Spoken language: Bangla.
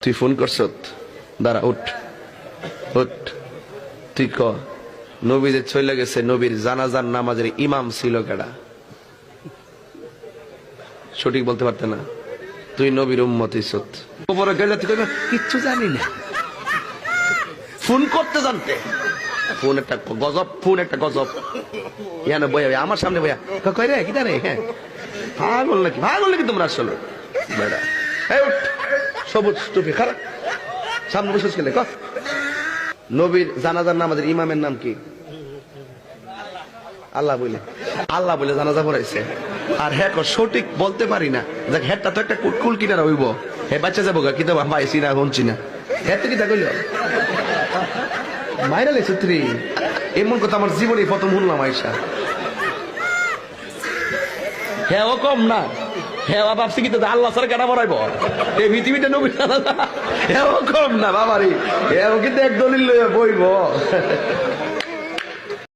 তুই ফোন করছ? দাঁড়া, উঠ উঠ। তুই ক, নবী যে চলে গেছে, নবীর জানাজার নামাজের ইমাম ছিল কেডা? সঠিক বলতে পারতে না। তুই নবীর উম্মতি সত উপরে গেলে তুই কইবে কিচ্ছু জানি না। ফোন করতে জানতে, ফোন একটা গজব, ফোন একটা গজব। ইয়ানো বইয়া আমার সামনে বইয়া কই রে কিটা রে? হ্যাঁ পাগল নাকি, পাগল নাকি তোমরা আসলে? বেড়া এই উঠ, সবুজ টুপি খারাপ, সামনে বসে গেলে ক। নবীর জানাজার নামাজের ইমামের নাম কি? আল্লাহ বলে, আল্লাহ বলে জানাজা পড়াইছে। আর হ্যাঁ সঠিক বলতে পারি না, দেখ হ্যাঁ তো একটা কুল কিনারা হইব, হে বাচ্চা যাবো কি তো পাইছি না শুনছি না, হ্যাঁ তো কি তা কইল মাইরা লেছে তুই। এমন কথা আমার জীবনে প্রথম শুনলাম আইসা। হ্যাঁ ও কম না, হ্যাঁ ভাবছি কিন্তু আল্লাহ স্যার কেনা বড়াইব এই পৃথিবীটা নবী। হ্যাঁ ও কম না বাবারি, হ্যাঁ ও কিন্তু এক দলিল লইয়া বইব।